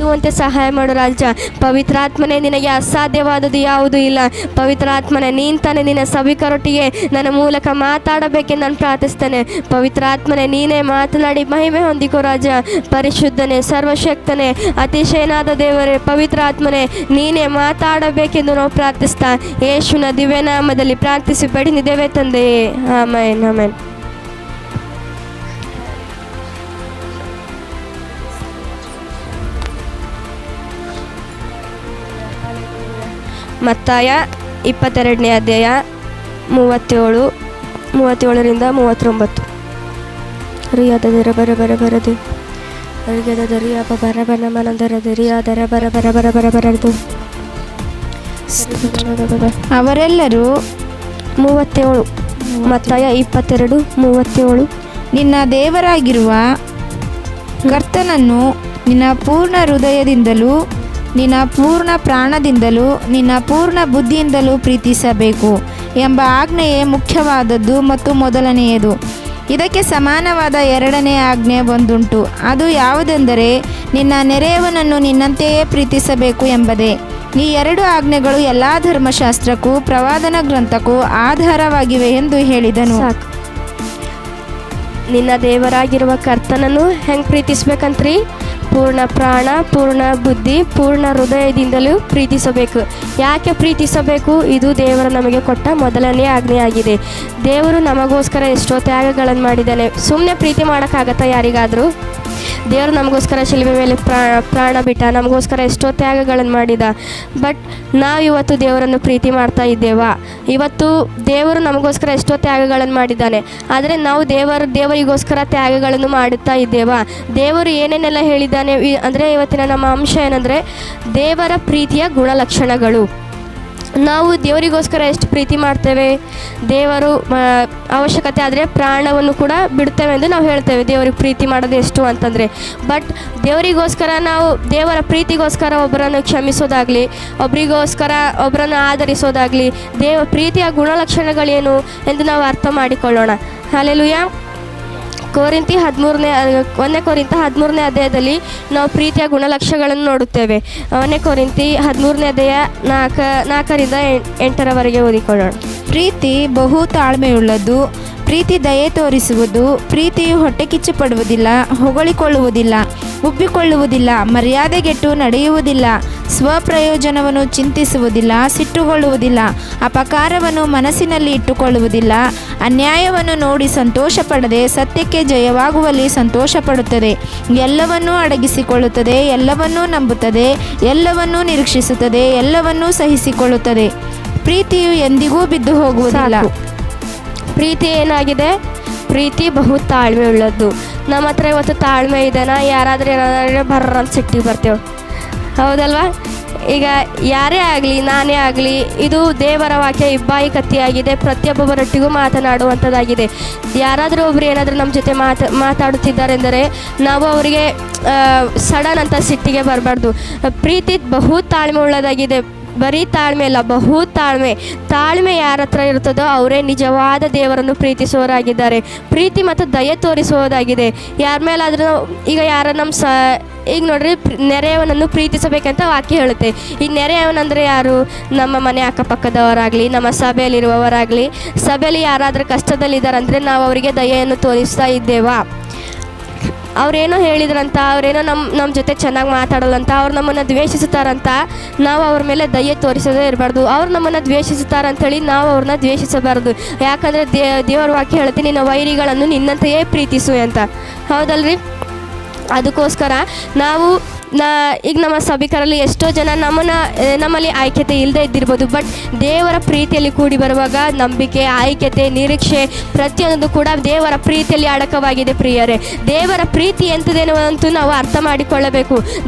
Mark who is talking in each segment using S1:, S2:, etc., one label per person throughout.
S1: ಂತೆ ಸಹಾಯ ಮಾಡು ರಾಜ. ಪವಿತ್ರಾತ್ಮನೆ, ನಿನಗೆ ಅಸಾಧ್ಯವಾದದ್ದು ಯಾವುದೂ ಇಲ್ಲ. ಪವಿತ್ರಾತ್ಮನೆ, ನೀನು ತಾನೇ ನಿನ್ನ ಸಭಿಕರೊಟ್ಟಿಗೆ ನನ್ನ ಮೂಲಕ ಮಾತಾಡಬೇಕೆಂದು ನಾನು ಪ್ರಾರ್ಥಿಸ್ತೇನೆ. ಪವಿತ್ರಾತ್ಮನೆ, ನೀನೇ ಮಾತನಾಡಿ ಮಹಿಮೆ ಹೊಂದಿಕೋ ರಾಜ. ಪರಿಶುದ್ಧನೇ, ಸರ್ವಶಕ್ತನೇ, ಅತಿಶಯನಾದ ದೇವರೇ, ಪವಿತ್ರಾತ್ಮನೆ, ನೀನೇ ಮಾತಾಡಬೇಕೆಂದು ನಾವು ಪ್ರಾರ್ಥಿಸ್ತಾ ಯೇಸುವಿನ ದಿವ್ಯನಾಮದಲ್ಲಿ ಪ್ರಾರ್ಥಿಸಿ ಬೇಡಿದ್ದೇವೆ ತಂದೆಯೇ, ಆಮೆನ್ ಆಮೆನ್. ಮತ್ತಾಯ 22ನೇ ಅಧ್ಯಾಯ 37ರಿಂದ 39. ರಿಯಾದ ದರ ಬರ ಬರ ಬರದು ಅರಿಗದ ದರಿಯಾಪ ಬರ ಬನ ಮನದರ ದರಿಯಾದರ ಬರ ಬರ ಬರ ಬರ ಬರದು.
S2: ಅವರೆಲ್ಲರೂ
S1: 37. ಮತ್ತಾಯ 22:37.
S2: ನಿನ್ನ ದೇವರಾಗಿರುವ ಕರ್ತನನ್ನು ನಿನ್ನ ಪೂರ್ಣ ಹೃದಯದಿಂದಲೂ ನಿನ್ನ ಪೂರ್ಣ ಪ್ರಾಣದಿಂದಲೂ ನಿನ್ನ ಪೂರ್ಣ ಬುದ್ಧಿಯಿಂದಲೂ ಪ್ರೀತಿಸಬೇಕು ಎಂಬ ಆಜ್ಞೆಯೇ ಮುಖ್ಯವಾದದ್ದು ಮತ್ತು ಮೊದಲನೆಯದು. ಇದಕ್ಕೆ ಸಮಾನವಾದ ಎರಡನೇ ಆಜ್ಞೆ ಒಂದುಂಟು. ಅದು ಯಾವುದೆಂದರೆ ನಿನ್ನ ನೆರೆಯವನನ್ನು ನಿನ್ನಂತೆಯೇ ಪ್ರೀತಿಸಬೇಕು ಎಂಬುದೇ. ಈ ಎರಡು ಆಜ್ಞೆಗಳು ಎಲ್ಲ ಧರ್ಮಶಾಸ್ತ್ರಕ್ಕೂ ಪ್ರವಾದನ ಗ್ರಂಥಕ್ಕೂ ಆಧಾರವಾಗಿವೆ ಎಂದು ಹೇಳಿದನು.
S1: ಸಾಕು. ನಿನ್ನ ದೇವರಾಗಿರುವ ಕರ್ತನನ್ನು ಹೆಂಗೆ ಪ್ರೀತಿಸ್ಬೇಕಂತ್ರಿ? ಪೂರ್ಣ ಪ್ರಾಣ, ಪೂರ್ಣ ಬುದ್ಧಿ, ಪೂರ್ಣ ಹೃದಯದಿಂದಲೂ ಪ್ರೀತಿಸಬೇಕು. ಯಾಕೆ ಪ್ರೀತಿಸಬೇಕು? ಇದು ದೇವರು ನಮಗೆ ಕೊಟ್ಟ ಮೊದಲನೇ ಆಜ್ಞೆಯಾಗಿದೆ. ದೇವರು ನಮಗೋಸ್ಕರ ಎಷ್ಟೋ ತ್ಯಾಗಗಳನ್ನು ಮಾಡಿದ್ದಾನೆ. ಸುಮ್ಮನೆ ಪ್ರೀತಿ ಮಾಡೋಕ್ಕಾಗತ್ತಾ ಯಾರಿಗಾದರೂ? ದೇವರು ನಮಗೋಸ್ಕರ ಶಿಲುಬೆ ಮೇಲೆ ಪ್ರಾಣ ಬಿಟ್ಟ, ನಮಗೋಸ್ಕರ ಎಷ್ಟೋ ತ್ಯಾಗಗಳನ್ನು ಮಾಡಿದ. ಬಟ್ ನಾವಿವತ್ತು ದೇವರನ್ನು ಪ್ರೀತಿ ಮಾಡ್ತಾ ಇದ್ದೇವಾ? ಇವತ್ತು ದೇವರು ನಮಗೋಸ್ಕರ ಎಷ್ಟೋ ತ್ಯಾಗಗಳನ್ನು ಮಾಡಿದ್ದಾನೆ, ಆದರೆ ನಾವು ದೇವರಿಗೋಸ್ಕರ ತ್ಯಾಗಗಳನ್ನು ಮಾಡುತ್ತಾ ಇದ್ದೇವಾ? ದೇವರು ಏನೇನೆಲ್ಲ ಹೇಳಿದ್ದಾನೆ ಅಂದರೆ ಇವತ್ತಿನ ನಮ್ಮ ಅಂಶ ಏನಂದರೆ ದೇವರ ಪ್ರೀತಿಯ ಗುಣಲಕ್ಷಣಗಳು. ನಾವು ದೇವರಿಗೋಸ್ಕರ ಎಷ್ಟು ಪ್ರೀತಿ ಮಾಡ್ತೇವೆ? ದೇವರು ಅವಶ್ಯಕತೆ ಆದರೆ ಪ್ರಾಣವನ್ನು ಕೂಡ ಬಿಡ್ತೇವೆ ಎಂದು ನಾವು ಹೇಳ್ತೇವೆ. ದೇವರಿಗೆ ಪ್ರೀತಿ ಮಾಡೋದು ಎಷ್ಟು ಅಂತಂದರೆ. ಬಟ್ ದೇವರಿಗೋಸ್ಕರ ನಾವು ದೇವರ ಪ್ರೀತಿಗೋಸ್ಕರ ಒಬ್ಬರನ್ನು ಕ್ಷಮಿಸೋದಾಗಲಿ, ಒಬ್ಬರನ್ನು ಆಧರಿಸೋದಾಗಲಿ, ಪ್ರೀತಿಯ ಗುಣಲಕ್ಷಣಗಳೇನು ಎಂದು ನಾವು ಅರ್ಥ ಮಾಡಿಕೊಳ್ಳೋಣ. ಹಲ್ಲೆಲೂಯಾ. 1 ಕೊರಿಂಥ 13ನೇ ಅಧ್ಯಾಯದಲ್ಲಿ ನಾವು ಪ್ರೀತಿಯ ಗುಣಲಕ್ಷಣಗಳನ್ನು ನೋಡುತ್ತೇವೆ. 1 ಕೊರಿಂಥ 13ನೇ ಅಧ್ಯಾಯ 4ರಿಂದ 8ರವರೆಗೆ ಓದಿಕೊಳ್ಳೋಣ.
S2: ಪ್ರೀತಿ ಬಹು ತಾಳ್ಮೆಯುಳ್ಳದ್ದು, ಪ್ರೀತಿ ದಯೆ ತೋರಿಸುವುದು, ಪ್ರೀತಿಯು ಹೊಟ್ಟೆಕಿಚ್ಚು ಪಡುವುದಿಲ್ಲ, ಹೊಗಳಿಕೊಳ್ಳುವುದಿಲ್ಲ, ಉಬ್ಬಿಕೊಳ್ಳುವುದಿಲ್ಲ, ಮರ್ಯಾದೆಗೆಟ್ಟು ನಡೆಯುವುದಿಲ್ಲ, ಸ್ವಪ್ರಯೋಜನವನ್ನು ಚಿಂತಿಸುವುದಿಲ್ಲ, ಸಿಟ್ಟುಗೊಳ್ಳುವುದಿಲ್ಲ, ಅಪಕಾರವನ್ನು ಮನಸ್ಸಿನಲ್ಲಿ ಇಟ್ಟುಕೊಳ್ಳುವುದಿಲ್ಲ, ಅನ್ಯಾಯವನ್ನು ನೋಡಿ ಸಂತೋಷಪಡದೆ ಸತ್ಯಕ್ಕೆ ಜಯವಾಗುವಲ್ಲಿ ಸಂತೋಷಪಡುತ್ತದೆ, ಎಲ್ಲವನ್ನೂ ಅಡಗಿಸಿಕೊಳ್ಳುತ್ತದೆ, ಎಲ್ಲವನ್ನೂ ನಂಬುತ್ತದೆ, ಎಲ್ಲವನ್ನೂ ನಿರೀಕ್ಷಿಸುತ್ತದೆ, ಎಲ್ಲವನ್ನೂ ಸಹಿಸಿಕೊಳ್ಳುತ್ತದೆ. ಪ್ರೀತಿಯು ಎಂದಿಗೂ ಬಿದ್ದು ಹೋಗುವುದಿಲ್ಲ.
S1: ಪ್ರೀತಿ ಏನಾಗಿದೆ? ಪ್ರೀತಿ ಬಹು ತಾಳ್ಮೆ ಉಳ್ಳದ್ದು. ನಮ್ಮ ಹತ್ರ ಇವತ್ತು ತಾಳ್ಮೆ ಇದೆನಾ? ಯಾರಾದರೂ ಏನಾದರೂ ಬರ್ರ ಅಂತ ಸಿಟ್ಟಿಗೆ ಬರ್ತೇವೆ, ಹೌದಲ್ವಾ? ಈಗ ಯಾರೇ ಆಗಲಿ, ನಾನೇ ಆಗಲಿ, ಇದು ದೇವರ ವಾಕ್ಯ ಇಬ್ಬಾಯಿ ಕತ್ತಿಯಾಗಿದೆ, ಪ್ರತಿಯೊಬ್ಬೊಬ್ಬರೊಟ್ಟಿಗೂ ಮಾತನಾಡುವಂಥದ್ದಾಗಿದೆ. ಯಾರಾದರೂ ಒಬ್ಬರು ಏನಾದರೂ ನಮ್ಮ ಜೊತೆ ಮಾತಾಡುತ್ತಿದ್ದಾರೆಂದರೆ ನಾವು ಅವರಿಗೆ ಸಡನ್ ಅಂತ ಸಿಟ್ಟಿಗೆ ಬರಬಾರ್ದು. ಪ್ರೀತಿ ಬಹು ತಾಳ್ಮೆ ಉಳ್ಳದಾಗಿದೆ. ಬರೀ ತಾಳ್ಮೆ ಅಲ್ಲ, ಬಹು ತಾಳ್ಮೆ ಯಾರ ಹತ್ರ ಇರ್ತದೋ ಅವರೇ ನಿಜವಾದ ದೇವರನ್ನು ಪ್ರೀತಿಸುವವರಾಗಿದ್ದಾರೆ. ಪ್ರೀತಿ ಮತ್ತು ದಯೆ ತೋರಿಸುವುದಾಗಿದೆ. ಯಾರ ಮೇಲಾದರೂ ಈಗ ಈಗ ನೋಡ್ರಿ, ನೆರೆಯವನನ್ನು ಪ್ರೀತಿಸಬೇಕಂತ ವಾಕ್ಯ ಹೇಳುತ್ತೆ. ಈ ನೆರೆಯವನಂದರೆ ಯಾರು? ನಮ್ಮ ಮನೆ ಅಕ್ಕಪಕ್ಕದವರಾಗಲಿ, ನಮ್ಮ ಸಭೆಯಲ್ಲಿರುವವರಾಗಲಿ, ಸಭೆಯಲ್ಲಿ ಯಾರಾದರೂ ಕಷ್ಟದಲ್ಲಿದ್ದಾರಂದರೆ ನಾವು ಅವರಿಗೆ ದಯೆಯನ್ನು ತೋರಿಸ್ತಾ ಇದ್ದೇವಾ? ಅವರೇನೋ ಹೇಳಿದ್ರಂತ, ಅವರೇನೋ ನಮ್ಮ ಜೊತೆ ಚೆನ್ನಾಗಿ ಮಾತಾಡೋಲ್ಲಂತ, ಅವ್ರು ನಮ್ಮನ್ನು ದ್ವೇಷಿಸುತ್ತಾರಂತ ನಾವು ಅವ್ರ ಮೇಲೆ ದಯೆ ತೋರಿಸೋದೇ ಇರಬಾರ್ದು. ಅವ್ರು ನಮ್ಮನ್ನು ದ್ವೇಷಿಸುತ್ತಾರಂಥೇಳಿ ನಾವು ಅವ್ರನ್ನ ದ್ವೇಷಿಸಬಾರ್ದು. ಯಾಕಂದರೆ ದೇವರ ವಾಕ್ಯ ಹೇಳ್ತೀನಿ, ನಿನ್ನ ವೈರಿಗಳನ್ನು ನಿನ್ನಂತೆಯೇ ಪ್ರೀತಿಸು ಅಂತ, ಹೌದಲ್ರಿ? ಅದಕ್ಕೋಸ್ಕರ ನಾವು ಈಗ ನಮ್ಮ ಸಭಿಕರಲ್ಲಿ ಎಷ್ಟೋ ಜನ ನಮ್ಮಲ್ಲಿ ಆಯ್ಕೆತೆ ಇಲ್ಲದೆ ಇದ್ದಿರ್ಬೋದು. ಬಟ್ ದೇವರ ಪ್ರೀತಿಯಲ್ಲಿ ಕೂಡಿ ಬರುವಾಗ ನಂಬಿಕೆ, ಆಯ್ಕೆತೆ, ನಿರೀಕ್ಷೆ ಪ್ರತಿಯೊಂದು ಕೂಡ ದೇವರ ಪ್ರೀತಿಯಲ್ಲಿ ಅಡಕವಾಗಿದೆ. ಪ್ರಿಯರೇ, ದೇವರ ಪ್ರೀತಿ ಎಂಥದೇನು ಅಂತೂ ನಾವು ಅರ್ಥ ಮಾಡಿಕೊಳ್ಳಬೇಕು.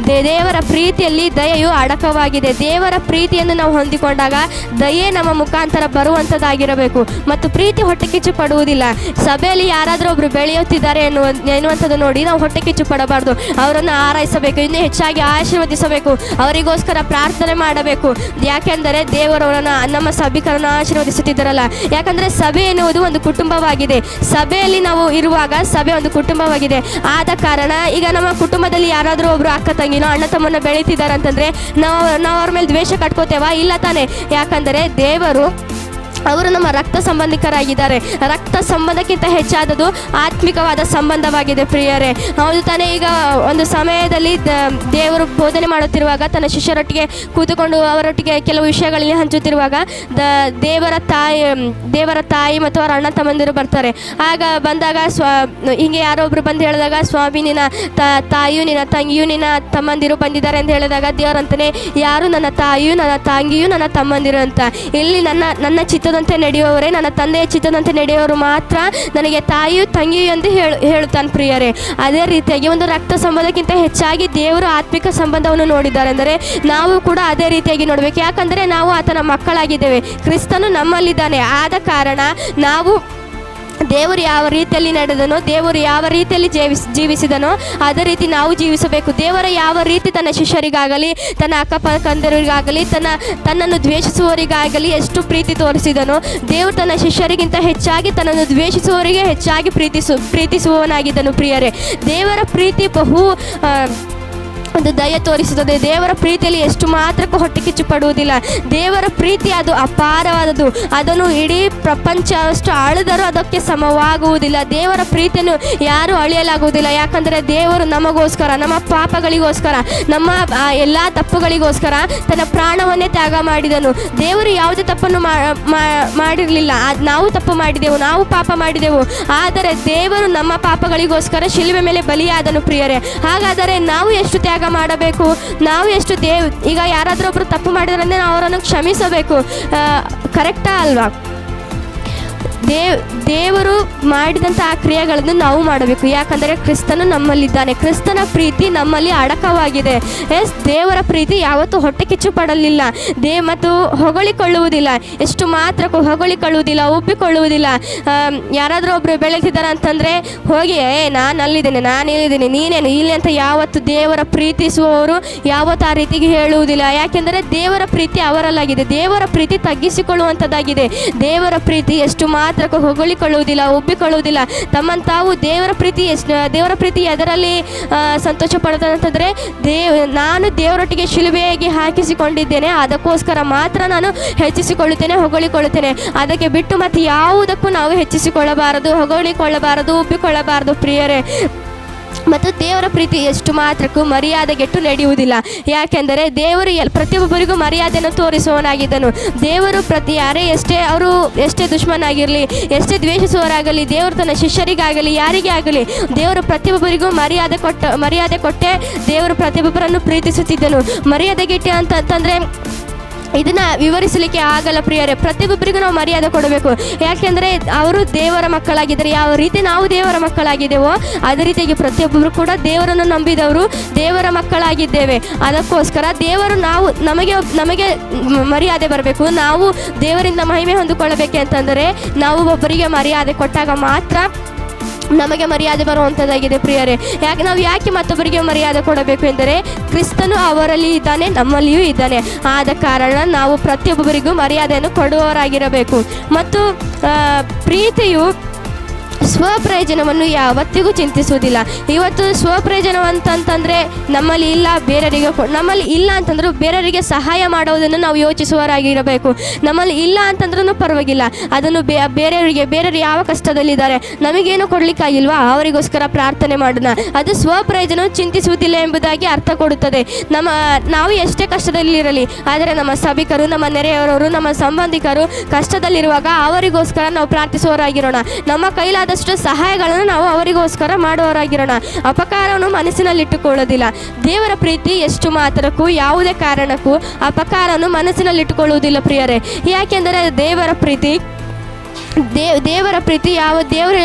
S1: ದೇವರ ಪ್ರೀತಿಯಲ್ಲಿ ದಯೆಯು ಅಡಕವಾಗಿದೆ. ದೇವರ ಪ್ರೀತಿಯನ್ನು ನಾವು ಹೊಂದಿಕೊಂಡಾಗ ದಯೆ ನಮ್ಮ ಮುಖಾಂತರ ಬರುವಂಥದ್ದಾಗಿರಬೇಕು. ಮತ್ತು ಪ್ರೀತಿ ಹೊಟ್ಟೆ ಕಿಚ್ಚು ಪಡುವುದಿಲ್ಲ. ಸಭೆಯಲ್ಲಿ ಯಾರಾದರೂ ಒಬ್ಬರು ಬೆಳೆಯುತ್ತಿದ್ದಾರೆ ಎನ್ನುವಂಥದ್ದು ನೋಡಿ ನಾವು ಹೊಟ್ಟೆ ಕಿಚ್ಚು ಪಡಬಾರ್ದು. ಅವರನ್ನು ಆರೈಸಬೇಕು, ಇನ್ನೂ ಹೆಚ್ಚಾಗಿ ಆಶೀರ್ವದಿಸಬೇಕು, ಅವರಿಗೋಸ್ಕರ ಪ್ರಾರ್ಥನೆ ಮಾಡಬೇಕು. ಯಾಕೆಂದರೆ ದೇವರವರನ್ನು ನಮ್ಮ ಸಭಿಕರನ್ನು ಆಶೀರ್ವದಿಸುತ್ತಿದ್ದಾರಲ್ಲ. ಯಾಕಂದರೆ ಸಭೆ ಎನ್ನುವುದು ಒಂದು ಕುಟುಂಬವಾಗಿದೆ. ಸಭೆಯಲ್ಲಿ ನಾವು ಇರುವಾಗ ಸಭೆ ಒಂದು ಕುಟುಂಬವಾಗಿದೆ. ಆದ ಕಾರಣ ಈಗ ನಮ್ಮ ಕುಟುಂಬದಲ್ಲಿ ಯಾರಾದರೂ ಒಬ್ಬರು ಅಕ್ಕ ತಂಗಿನೋ ಅಣ್ಣ ತಮ್ಮನ್ನ ಬೆಳೀತಿದ್ದಾರೆ ಅಂತಂದರೆ ನಾವು ಅವ್ರ ಮೇಲೆ ದ್ವೇಷ ಕಟ್ಕೋತೇವಾ? ಇಲ್ಲ ತಾನೆ. ಯಾಕಂದರೆ ದೇವರು ಅವರು ನಮ್ಮ ರಕ್ತ ಸಂಬಂಧಿಕರಾಗಿದ್ದಾರೆ. ರಕ್ತ ಸಂಬಂಧಕ್ಕಿಂತ ಹೆಚ್ಚಾದದು ಆತ್ಮಿಕವಾದ ಸಂಬಂಧವಾಗಿದೆ ಪ್ರಿಯರೇ. ಹೌದು ತಾನೇ. ಈಗ ಒಂದು ಸಮಯದಲ್ಲಿ ದೇವರು ಬೋಧನೆ ಮಾಡುತ್ತಿರುವಾಗ ತನ್ನ ಶಿಷ್ಯರೊಟ್ಟಿಗೆ ಕೂತುಕೊಂಡು ಅವರೊಟ್ಟಿಗೆ ಕೆಲವು ವಿಷಯಗಳಲ್ಲಿ ಹಂಚುತ್ತಿರುವಾಗ ದೇವರ ತಾಯಿ ಮತ್ತು ಅವರ ಅಣ್ಣ ತಮ್ಮಂದಿರು ಬರ್ತಾರೆ. ಆಗ ಬಂದಾಗ ಹಿಂಗೆ ಯಾರೊಬ್ಬರು ಬಂದು ಹೇಳಿದಾಗ, ಸ್ವಾಮಿ ನಿನ್ನ ತಾಯಿಯು ನಿನ್ನ ತಂಗಿಯು ನಿನ್ನ ತಮ್ಮಂದಿರು ಬಂದಿದ್ದಾರೆ ಅಂತ ಹೇಳಿದಾಗ ದೇವರಂತಾನೆ, ಯಾರು ನನ್ನ ತಾಯಿಯು ನನ್ನ ತಂಗಿಯು ನನ್ನ ತಮ್ಮಂದಿರು ಅಂತ. ಇಲ್ಲಿ ನನ್ನ ಚಿತ್ತದಂತೆ ನಡೆಯುವವರೇ, ನನ್ನ ತಂದೆಯ ಚಿತ್ತದಂತೆ ನಡೆಯುವವರು ಮಾತ್ರ ನನಗೆ ತಾಯಿಯು ತಂಗಿಯು ಎಂದು ಹೇಳುತ್ತಾನೆ ಪ್ರಿಯರೇ. ಅದೇ ರೀತಿಯಾಗಿ ಒಂದು ರಕ್ತ ಸಂಬಂಧಕ್ಕಿಂತ ಹೆಚ್ಚಾಗಿ ದೇವರು ಆತ್ಮಿಕ ಸಂಬಂಧವನ್ನು ನೋಡಿದ್ದಾರೆ. ಅಂದರೆ ನಾವು ಕೂಡ ಅದೇ ರೀತಿಯಾಗಿ ನೋಡಬೇಕು. ಯಾಕಂದರೆ ನಾವು ಆತನ ಮಕ್ಕಳಾಗಿದ್ದೇವೆ. ಕ್ರಿಸ್ತನು ನಮ್ಮಲ್ಲಿದ್ದಾನೆ. ಆದ ಕಾರಣ ನಾವು ದೇವರು ಯಾವ ರೀತಿಯಲ್ಲಿ ನಡೆದನೋ, ದೇವರು ಯಾವ ರೀತಿಯಲ್ಲಿ ಜೀವಿಸಿದನೋ ಅದೇ ರೀತಿ ನಾವು ಜೀವಿಸಬೇಕು. ದೇವರ ಯಾವ ರೀತಿ ತನ್ನ ಶಿಷ್ಯರಿಗಾಗಲಿ ತನ್ನ ಅಕ್ಕಪಕ್ಕಂದರಿಗಾಗಲಿ ತನ್ನನ್ನು ದ್ವೇಷಿಸುವವರಿಗಾಗಲಿ ಎಷ್ಟು ಪ್ರೀತಿ ತೋರಿಸಿದನೋ, ದೇವರು ತನ್ನ ಶಿಷ್ಯರಿಗಿಂತ ಹೆಚ್ಚಾಗಿ ತನ್ನನ್ನು ದ್ವೇಷಿಸುವವರಿಗೆ ಹೆಚ್ಚಾಗಿ ಪ್ರೀತಿಸುವವನಾಗಿದ್ದನು ಪ್ರಿಯರೇ. ದೇವರ ಪ್ರೀತಿ ಒಂದು ದಯ ತೋರಿಸುತ್ತದೆ. ದೇವರ ಪ್ರೀತಿಯಲ್ಲಿ ಎಷ್ಟು ಮಾತ್ರಕ್ಕೂ ಹೊಟ್ಟೆ ಕಿಚ್ಚು ಪಡುವುದಿಲ್ಲ. ದೇವರ ಪ್ರೀತಿ ಅದು ಅಪಾರವಾದದ್ದು. ಅದನ್ನು ಇಡೀ ಪ್ರಪಂಚ ಅಷ್ಟು ಆಳಿದರೂ ಅದಕ್ಕೆ ಸಮವಾಗುವುದಿಲ್ಲ. ದೇವರ ಪ್ರೀತಿಯನ್ನು ಯಾರೂ ಅಳಿಯಲಾಗುವುದಿಲ್ಲ. ಯಾಕಂದರೆ ದೇವರು ನಮಗೋಸ್ಕರ, ನಮ್ಮ ಪಾಪಗಳಿಗೋಸ್ಕರ, ನಮ್ಮ ಎಲ್ಲ ತಪ್ಪುಗಳಿಗೋಸ್ಕರ ತನ್ನ ಪ್ರಾಣವನ್ನೇ ತ್ಯಾಗ ಮಾಡಿದನು. ದೇವರು ಯಾವುದೇ ತಪ್ಪನ್ನು ಮಾಡಿರಲಿಲ್ಲ. ನಾವು ತಪ್ಪು ಮಾಡಿದೆವು, ನಾವು ಪಾಪ ಮಾಡಿದೆವು. ಆದರೆ ದೇವರು ನಮ್ಮ ಪಾಪಗಳಿಗೋಸ್ಕರ ಶಿಲುಬೆ ಮೇಲೆ ಬಲಿಯಾದನು ಪ್ರಿಯರೇ. ಹಾಗಾದರೆ ನಾವು ಎಷ್ಟು ತ್ಯಾಗ ಮಾಡಬೇಕು? ನಾವು ಎಷ್ಟು ಈಗ ಯಾರಾದರೂ ಒಬ್ಬರು ತಪ್ಪು ಮಾಡಿದ್ರೆ ನಾವು ಅವರನ್ನು ಕ್ಷಮಿಸಬೇಕು. ಕರೆಕ್ಟಾ ಅಲ್ವಾ? ದೇವರು ಮಾಡಿದಂಥ ಆ ಕ್ರಿಯೆಗಳನ್ನು ನಾವು ಮಾಡಬೇಕು. ಯಾಕಂದರೆ ಕ್ರಿಸ್ತನು ನಮ್ಮಲ್ಲಿದ್ದಾನೆ. ಕ್ರಿಸ್ತನ ಪ್ರೀತಿ ನಮ್ಮಲ್ಲಿ ಅಡಕವಾಗಿದೆ. ದೇವರ ಪ್ರೀತಿ ಯಾವತ್ತೂ ಹೊಟ್ಟೆ ಕಿಚ್ಚು ಪಡಲಿಲ್ಲ. ಮತ್ತು ಹೊಗಳಿಕೊಳ್ಳುವುದಿಲ್ಲ. ಎಷ್ಟು ಮಾತ್ರಕ್ಕೂ ಹೊಗಳಿಕೊಳ್ಳುವುದಿಲ್ಲ, ಒಪ್ಪಿಕೊಳ್ಳುವುದಿಲ್ಲ. ಯಾರಾದರೂ ಒಬ್ಬರು ಬೆಳೀತಿದ್ದಾರೆ ಅಂತಂದರೆ ಹೋಗಿ ನಾನು ಅಲ್ಲಿದ್ದೇನೆ, ನಾನು ಇಲ್ಲಿದ್ದೀನಿ, ನೀನೇನು ಇಲ್ಲಿ ಅಂತ ಯಾವತ್ತು ದೇವರ ಪ್ರೀತಿಸುವವರು ಯಾವತ್ತು ಆ ರೀತಿಗೆ ಹೇಳುವುದಿಲ್ಲ. ಯಾಕೆಂದರೆ ದೇವರ ಪ್ರೀತಿ ಅವರಲ್ಲಾಗಿದೆ. ದೇವರ ಪ್ರೀತಿ ತಗ್ಗಿಸಿಕೊಳ್ಳುವಂಥದ್ದಾಗಿದೆ. ದೇವರ ಪ್ರೀತಿ ಎಷ್ಟು ಮಾತ್ರಕ್ಕೂ ಹೊಗಳಿಕೊಳ್ಳುವುದಿಲ್ಲ, ಒಪ್ಪಿಕೊಳ್ಳುವುದಿಲ್ಲ. ತಮ್ಮನ್ನು ತಾವು ದೇವರ ಪ್ರೀತಿ ಎದರಲ್ಲಿ ಸಂತೋಷ ಪಡುತ್ತದೆ ಅಂತಂದರೆ, ನಾನು ದೇವರೊಟ್ಟಿಗೆ ಶಿಲುಬೆಯಾಗಿ ಹಾಕಿಸಿಕೊಂಡಿದ್ದೇನೆ, ಅದಕ್ಕೋಸ್ಕರ ಮಾತ್ರ ನಾನು ಹೆಚ್ಚಿಸಿಕೊಳ್ಳುತ್ತೇನೆ, ಹೊಗಳಿಕೊಳ್ಳುತ್ತೇನೆ. ಅದಕ್ಕೆ ಬಿಟ್ಟು ಮತ್ತು ಯಾವುದಕ್ಕೂ ನಾವು ಹೆಚ್ಚಿಸಿಕೊಳ್ಳಬಾರದು, ಹೊಗಳಿಕೊಳ್ಳಬಾರದು, ಒಪ್ಪಿಕೊಳ್ಳಬಾರದು ಪ್ರಿಯರೇ. ಮತ್ತು ದೇವರ ಪ್ರೀತಿ ಎಷ್ಟು ಮಾತ್ರಕ್ಕೂ ಮರ್ಯಾದೆಗೆಟ್ಟು ನಡೆಯುವುದಿಲ್ಲ. ಯಾಕೆಂದರೆ ದೇವರು ಪ್ರತಿಯೊಬ್ಬರಿಗೂ ಮರ್ಯಾದೆಯನ್ನು ತೋರಿಸುವವನಾಗಿದ್ದನು. ದೇವರು ಅವರು ಎಷ್ಟೇ ದುಶ್ಮನಾಗಿರಲಿ, ಎಷ್ಟೇ ದ್ವೇಷಿಸುವವರಾಗಲಿ, ದೇವರು ತನ್ನ ಶಿಷ್ಯರಿಗಾಗಲಿ ಯಾರಿಗೇ ಆಗಲಿ ದೇವರು ಪ್ರತಿಯೊಬ್ಬರಿಗೂ ಮರ್ಯಾದೆ ಕೊಟ್ಟೆ ದೇವರು ಪ್ರತಿಯೊಬ್ಬರನ್ನು ಪ್ರೀತಿಸುತ್ತಿದ್ದನು. ಮರ್ಯಾದೆಗೆಟ್ಟೆ ಅಂತಂದರೆ ಇದನ್ನು ವಿವರಿಸಲಿಕ್ಕೆ ಆಗಲ್ಲ ಪ್ರಿಯರೇ. ಪ್ರತಿಯೊಬ್ಬರಿಗೂ ನಾವು ಮರ್ಯಾದೆ ಕೊಡಬೇಕು. ಯಾಕೆಂದರೆ ಅವರು ದೇವರ ಮಕ್ಕಳಾಗಿದ್ದಾರೆ. ಯಾವ ರೀತಿ ನಾವು ದೇವರ ಮಕ್ಕಳಾಗಿದ್ದೇವೋ ಅದೇ ರೀತಿಯಾಗಿ ಪ್ರತಿಯೊಬ್ಬರು ಕೂಡ ದೇವರನ್ನು ನಂಬಿದವರು ದೇವರ ಮಕ್ಕಳಾಗಿದ್ದೇವೆ. ಅದಕ್ಕೋಸ್ಕರ ದೇವರು ನಮಗೆ ಮರ್ಯಾದೆ ಬರಬೇಕು. ನಾವು ದೇವರಿಂದ ಮಹಿಮೆ ಹೊಂದಿಕೊಳ್ಳಬೇಕೆ ಅಂತಂದರೆ ನಾವು ಒಬ್ಬರಿಗೆ ಮರ್ಯಾದೆ ಕೊಟ್ಟಾಗ ಮಾತ್ರ ನಮಗೆ ಮರ್ಯಾದೆ ಬರುವಂಥದ್ದಾಗಿದೆ ಪ್ರಿಯರೇ. ನಾವು ಯಾಕೆ ಮತ್ತೊಬ್ಬರಿಗೆ ಮರ್ಯಾದೆ ಕೊಡಬೇಕು ಎಂದರೆ ಕ್ರಿಸ್ತನು ಅವರಲ್ಲಿ ಇದ್ದಾನೆ, ನಮ್ಮಲ್ಲಿಯೂ ಇದ್ದಾನೆ. ಆದ ಕಾರಣ ನಾವು ಪ್ರತಿಯೊಬ್ಬರಿಗೂ ಮರ್ಯಾದೆಯನ್ನು ಕೊಡುವವರಾಗಿರಬೇಕು. ಮತ್ತು ಪ್ರೀತಿಯು ಸ್ವಪ್ರಯೋಜನವನ್ನು ಯಾವತ್ತಿಗೂ ಚಿಂತಿಸುವುದಿಲ್ಲ. ಇವತ್ತು ಸ್ವಪ್ರಯೋಜನವಂತಂತಂದರೆ ನಮ್ಮಲ್ಲಿ ಇಲ್ಲ, ಬೇರೆಯವರಿಗೆ ನಮ್ಮಲ್ಲಿ ಇಲ್ಲ ಅಂತಂದ್ರೂ ಬೇರೆಯವರಿಗೆ ಸಹಾಯ ಮಾಡುವುದನ್ನು ನಾವು ಯೋಚಿಸುವವರಾಗಿರಬೇಕು. ನಮ್ಮಲ್ಲಿ ಇಲ್ಲ ಅಂತಂದ್ರೂ ಪರವಾಗಿಲ್ಲ, ಅದನ್ನು ಬೇರೆಯವರು ಯಾವ ಕಷ್ಟದಲ್ಲಿದ್ದಾರೆ, ನಮಗೇನು ಕೊಡಲಿಕ್ಕಾಗಿಲ್ವಾ, ಅವರಿಗೋಸ್ಕರ ಪ್ರಾರ್ಥನೆ ಮಾಡೋಣ. ಅದು ಸ್ವಪ್ರಯೋಜನ ಚಿಂತಿಸುವುದಿಲ್ಲ ಎಂಬುದಾಗಿ ಅರ್ಥ ಕೊಡುತ್ತದೆ. ನಾವು ಎಷ್ಟೇ ಕಷ್ಟದಲ್ಲಿರಲಿ, ಆದರೆ ನಮ್ಮ ಸಭಿಕರು, ನಮ್ಮ ನೆರೆಯವರವರು, ನಮ್ಮ ಸಂಬಂಧಿಕರು ಕಷ್ಟದಲ್ಲಿರುವಾಗ ಅವರಿಗೋಸ್ಕರ ನಾವು ಪ್ರಾರ್ಥಿಸುವವರಾಗಿರೋಣ. ನಮ್ಮ ಕೈಲಾದ ಸಹಾಯಗಳನ್ನು ನಾವು ಅವರಿಗೋಸ್ಕರ ಮಾಡುವವರಾಗಿರೋಣ. ಅಪಕಾರವನ್ನು ಮನಸ್ಸಿನಲ್ಲಿಟ್ಟುಕೊಳ್ಳೋದಿಲ್ಲ. ದೇವರ ಪ್ರೀತಿ ಎಷ್ಟು ಮಾತ್ರಕ್ಕೂ ಯಾವುದೇ ಕಾರಣಕ್ಕೂ ಅಪಕಾರವನ್ನು ಮನಸ್ಸಿನಲ್ಲಿಟ್ಟುಕೊಳ್ಳುವುದಿಲ್ಲ ಪ್ರಿಯರೇ. ಯಾಕೆಂದರೆ ದೇವರ ಪ್ರೀತಿ ದೇವರ ಪ್ರೀತಿ ಯಾವ ದೇವರ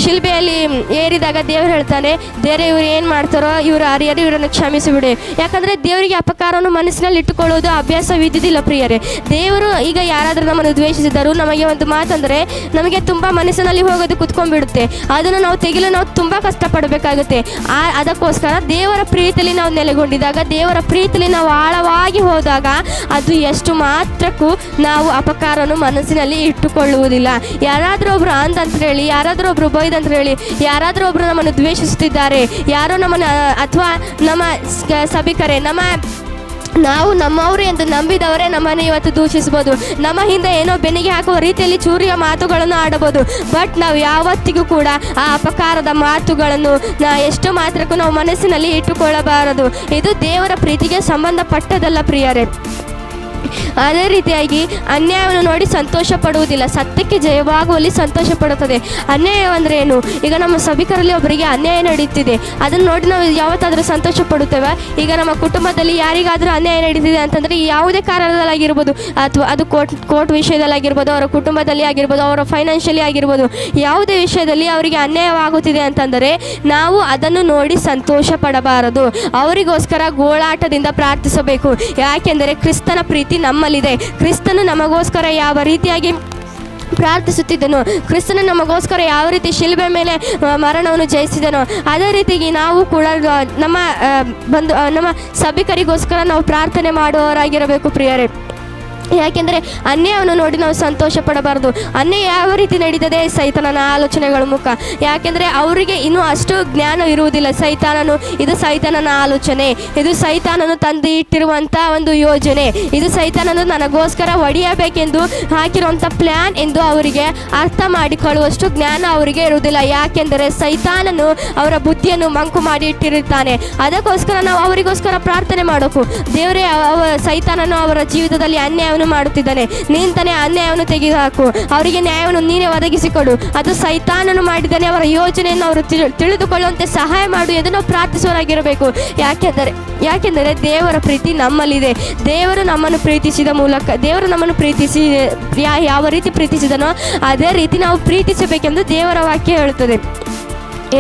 S1: ಶಿಲ್ಬೆಯಲ್ಲಿ ಏರಿದಾಗ ದೇವರು ಹೇಳ್ತಾನೆ, ದೇವರೇ ಇವ್ರು ಏನು ಮಾಡ್ತಾರೋ ಇವರು ಅರಿಯರು, ಇವರನ್ನು ಕ್ಷಮಿಸಿಬಿಡಿ. ಯಾಕಂದರೆ ದೇವರಿಗೆ ಅಪಕಾರವನ್ನು ಮನಸ್ಸಿನಲ್ಲಿ ಇಟ್ಟುಕೊಳ್ಳೋದು ಅಭ್ಯಾಸವಿದ್ದಿದ್ದಿಲ್ಲ ಪ್ರಿಯರೇ. ದೇವರು ಈಗ ಯಾರಾದರೂ ನಮ್ಮನ್ನು ದ್ವೇಷಿಸಿದರು, ನಮಗೆ ಒಂದು ಮಾತಂದರೆ ನಮಗೆ ತುಂಬ ಮನಸ್ಸಿನಲ್ಲಿ ಹೋಗೋದು ಕುತ್ಕೊಂಡ್ಬಿಡುತ್ತೆ. ಅದನ್ನು ನಾವು ತೆಗೆಯಲು ನಾವು ತುಂಬ ಕಷ್ಟಪಡಬೇಕಾಗುತ್ತೆ. ಅದಕ್ಕೋಸ್ಕರ ದೇವರ ಪ್ರೀತಿಯಲ್ಲಿ ನಾವು ನೆಲೆಗೊಂಡಿದ್ದಾಗ, ದೇವರ ಪ್ರೀತಿಯಲ್ಲಿ ನಾವು ಆಳವಾಗಿ ಹೋದಾಗ ಅದು ಎಷ್ಟು ಮಾತ್ರಕ್ಕೂ ನಾವು ಅಪಕಾರವನ್ನು ಮನಸ್ಸಿನಲ್ಲಿ ಇಟ್ಟುಕೊಳ್ಳುವುದಿಲ್ಲ. ಯಾರಾದರೂ ಒಬ್ರು ಅಂತ ಹೇಳಿ, ಯಾರಾದರೂ ಒಬ್ರು ಬೈದಂತ ಹೇಳಿ, ಯಾರಾದರೂ ಒಬ್ರು ನಮ್ಮನ್ನು ದ್ವೇಷಿಸುತ್ತಿದ್ದಾರೆ, ಯಾರೋ ನಮ್ಮನ್ನು ಅಥವಾ ನಮ್ಮ ಸಭಿಕರೇ ನಾವು ನಮ್ಮವರು ಎಂದು ನಂಬಿದವರೇ ನಮ್ಮನ್ನು ಇವತ್ತು ದೂಷಿಸ್ಬೋದು. ನಮ್ಮ ಹಿಂದೆ ಏನೋ ಬೆನ್ನಿಗೆ ಹಾಕುವ ರೀತಿಯಲ್ಲಿ ಚೂರಿಯ ಮಾತುಗಳನ್ನು ಆಡಬಹುದು. ಬಟ್ ನಾವು ಯಾವತ್ತಿಗೂ ಕೂಡ ಆ ಅಪಕಾರದ ಮಾತುಗಳನ್ನು ಎಷ್ಟು ಮಾತ್ರಕ್ಕೂ ನಾವು ಮನಸ್ಸಿನಲ್ಲಿ ಇಟ್ಟುಕೊಳ್ಳಬಾರದು. ಇದು ದೇವರ ಪ್ರೀತಿಗೆ ಸಂಬಂಧಪಟ್ಟದಲ್ಲ ಪ್ರಿಯರೇ. ಅದೇ ರೀತಿಯಾಗಿ ಅನ್ಯಾಯವನ್ನು ನೋಡಿ ಸಂತೋಷ ಪಡುವುದಿಲ್ಲ, ಸತ್ಯಕ್ಕೆ ಜಯವಾಗುವಲ್ಲಿ ಸಂತೋಷ ಪಡುತ್ತದೆ. ಅನ್ಯಾಯವಂದರೆ ಏನು? ಈಗ ನಮ್ಮ ಸಭಿಕರಲ್ಲಿ ಒಬ್ಬರಿಗೆ ಅನ್ಯಾಯ ನಡೀತಿದೆ, ಅದನ್ನು ನೋಡಿ ನಾವು ಯಾವತ್ತಾದರೂ ಸಂತೋಷ ಪಡುತ್ತೇವೆ? ಈಗ ನಮ್ಮ ಕುಟುಂಬದಲ್ಲಿ ಯಾರಿಗಾದರೂ ಅನ್ಯಾಯ ನಡೀತಿದೆ ಅಂತಂದರೆ ಯಾವುದೇ ಕಾರಣದಲ್ಲಾಗಿರ್ಬೋದು, ಅಥವಾ ಅದು ಕೋರ್ಟ್ ವಿಷಯದಲ್ಲಾಗಿರ್ಬೋದು, ಅವರ ಕುಟುಂಬದಲ್ಲಿ ಆಗಿರ್ಬೋದು, ಅವರ ಫೈನಾನ್ಷಿಯಲಿ ಆಗಿರ್ಬೋದು, ಯಾವುದೇ ವಿಷಯದಲ್ಲಿ ಅವರಿಗೆ ಅನ್ಯಾಯವಾಗುತ್ತಿದೆ ಅಂತಂದರೆ ನಾವು ಅದನ್ನು ನೋಡಿ ಸಂತೋಷ ಪಡಬಾರದು. ಅವರಿಗೋಸ್ಕರ ಗೋಳಾಟದಿಂದ ಪ್ರಾರ್ಥಿಸಬೇಕು. ಯಾಕೆಂದರೆ ಕ್ರಿಸ್ತನ ಪ್ರೀತಿ ನಮ್ಮಲ್ಲಿದೆ. ಕ್ರಿಸ್ತನು ನಮಗೋಸ್ಕರ ಯಾವ ರೀತಿಯಾಗಿ ಪ್ರಾರ್ಥಿಸುತ್ತಿದ್ದನು, ಕ್ರಿಸ್ತನು ನಮಗೋಸ್ಕರ ಯಾವ ರೀತಿ ಶಿಲುಬೆ ಮೇಲೆ ಮರಣವನ್ನು ಜಯಿಸಿದನು, ಅದೇ ರೀತಿಯಾಗಿ ನಾವು ಕೂಡ ನಮ್ಮ ಸಭಿಕರಿಗೋಸ್ಕರ ನಾವು ಪ್ರಾರ್ಥನೆ ಮಾಡುವವರಾಗಿರಬೇಕು ಪ್ರಿಯರೇ. ಯಾಕೆಂದರೆ ಅನ್ಯಾಯವನ್ನು ನೋಡಿ ನಾವು ಸಂತೋಷ ಪಡಬಾರ್ದು. ಅನ್ಯಾಯ ಯಾವ ರೀತಿ ನಡೀತದೆ? ಸೈತಾನನ ಆಲೋಚನೆಗಳ ಮುಖ. ಯಾಕೆಂದರೆ ಅವರಿಗೆ ಇನ್ನೂ ಅಷ್ಟು ಜ್ಞಾನ ಇರುವುದಿಲ್ಲ. ಇದು ಸೈತಾನನ ಆಲೋಚನೆ, ಇದು ಸೈತಾನನು ತಂದು ಇಟ್ಟಿರುವಂಥ ಒಂದು ಯೋಜನೆ, ಇದು ಸೈತಾನನು ನನಗೋಸ್ಕರ ಹೊಡೆಯಬೇಕೆಂದು ಹಾಕಿರುವಂಥ ಪ್ಲ್ಯಾನ್ ಎಂದು ಅವರಿಗೆ ಅರ್ಥ ಮಾಡಿಕೊಳ್ಳುವಷ್ಟು ಜ್ಞಾನ ಅವರಿಗೆ ಇರುವುದಿಲ್ಲ. ಯಾಕೆಂದರೆ ಸೈತಾನನು ಅವರ ಬುದ್ಧಿಯನ್ನು ಮಂಕು ಮಾಡಿ ಇಟ್ಟಿರುತ್ತಾನೆ. ಅದಕ್ಕೋಸ್ಕರ ನಾವು ಅವರಿಗೋಸ್ಕರ ಪ್ರಾರ್ಥನೆ ಮಾಡಬೇಕು. ದೇವರೇ, ಸೈತಾನನು ಅವರ ಜೀವಿತದಲ್ಲಿ ಅನ್ಯಾಯ ಮಾಡುತ್ತಿದ್ದಾನೆ, ನೀನು ತಾನೇ ಅನ್ಯಾಯವನ್ನು ತೆಗೆದುಹಾಕು, ಅವರಿಗೆ ನ್ಯಾಯವನ್ನು ನೀನೇ ಒದಗಿಸಿಕೊಡು, ಅದು ಸೈತಾನನು ಮಾಡಿದ್ದಾನೆ, ಅವರ ಯೋಜನೆಯನ್ನು ಅವರು ತಿಳಿದುಕೊಳ್ಳುವಂತೆ ಸಹಾಯ ಮಾಡು ಎಂದು ನಾವು ಪ್ರಾರ್ಥಿಸುವರಾಗಿರಬೇಕು. ಯಾಕೆಂದರೆ ದೇವರ ಪ್ರೀತಿ ನಮ್ಮಲ್ಲಿದೆ. ದೇವರು ನಮ್ಮನ್ನು ಪ್ರೀತಿಸಿದ ಮೂಲಕ, ದೇವರು ನಮ್ಮನ್ನು ಯಾವ ರೀತಿ ಪ್ರೀತಿಸಿದನೋ ಅದೇ ರೀತಿ ನಾವು ಪ್ರೀತಿಸಬೇಕೆಂದು ದೇವರ ವಾಕ್ಯ ಹೇಳುತ್ತದೆ.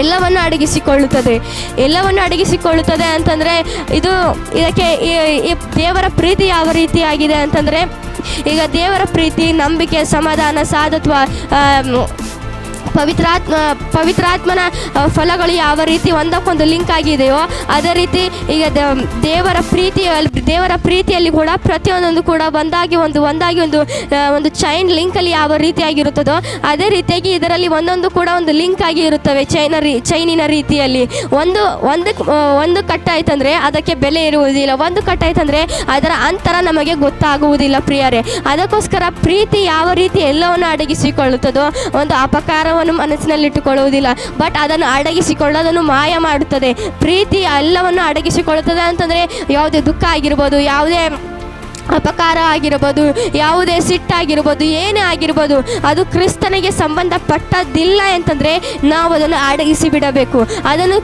S1: ಎಲ್ಲವನ್ನು ಅಡಗಿಸಿಕೊಳ್ಳುತ್ತದೆ ಅಂತಂದರೆ ಇದಕ್ಕೆ ಈ ದೇವರ ಪ್ರೀತಿ ಯಾವ ರೀತಿಯಾಗಿದೆ ಅಂತಂದರೆ, ಈಗ ದೇವರ ಪ್ರೀತಿ ನಂಬಿಕೆ, ಸಮಾಧಾನ, ಸಾಧುತ್ವ, ಪವಿತ್ರಾತ್ಮನ ಫಲಗಳು ಯಾವ ರೀತಿ ಒಂದಕ್ಕೊಂದು ಲಿಂಕ್ ಆಗಿದೆಯೋ ಅದೇ ರೀತಿ ಈಗ ದೇವರ ಪ್ರೀತಿಯಲ್ಲಿ ಕೂಡ ಪ್ರತಿಯೊಂದೊಂದು ಕೂಡ ಒಂದಾಗಿ ಒಂದು ಚೈನ್ ಲಿಂಕಲ್ಲಿ ಯಾವ ರೀತಿಯಾಗಿರುತ್ತದೋ ಅದೇ ರೀತಿಯಾಗಿ ಇದರಲ್ಲಿ ಒಂದೊಂದು ಕೂಡ ಒಂದು ಲಿಂಕ್ ಆಗಿ ಇರುತ್ತವೆ. ಚೈನಿನ ರೀತಿಯಲ್ಲಿ ಒಂದು ಕಟ್ಟಾಯ್ತಂದರೆ ಅದಕ್ಕೆ ಬೆಲೆ ಇರುವುದಿಲ್ಲ, ಒಂದು ಕಟ್ಟಾಯ್ತಂದರೆ ಅದರ ಅಂತರ ನಮಗೆ ಗೊತ್ತಾಗುವುದಿಲ್ಲ ಪ್ರಿಯರೇ. ಅದಕ್ಕೋಸ್ಕರ ಪ್ರೀತಿ ಯಾವ ರೀತಿ ಎಲ್ಲವನ್ನು ಅಡಗಿಸಿಕೊಳ್ಳುತ್ತದೋ, ಒಂದು ಅಪಕಾರವನ್ನು ಮನಸ್ಸಿನಲ್ಲಿಟ್ಟುಕೊಳ್ಳುವುದಿಲ್ಲ, ಬಟ್ ಅದನ್ನು ಅಡಗಿಸಿಕೊಳ್ಳೋದನ್ನು ಮಾಯ ಮಾಡುತ್ತದೆ. ಪ್ರೀತಿ ಎಲ್ಲವನ್ನು ಅಡಗಿಸಿಕೊಳ್ಳುತ್ತದೆ ಅಂತಂದರೆ ಯಾವುದೇ ದುಃಖ ಆಗಿರ್ಬೋದು, ಯಾವುದೇ ಅಪಕಾರ ಆಗಿರ್ಬೋದು, ಯಾವುದೇ ಸಿಟ್ಟಾಗಿರ್ಬೋದು, ಏನೇ ಆಗಿರ್ಬೋದು, ಅದು ಕ್ರಿಸ್ತನಿಗೆ ಸಂಬಂಧಪಟ್ಟದ್ದಿಲ್ಲ ಅಂತಂದರೆ ನಾವು ಅದನ್ನು ಅಡಗಿಸಿ ಬಿಡಬೇಕು, ಅದನ್ನು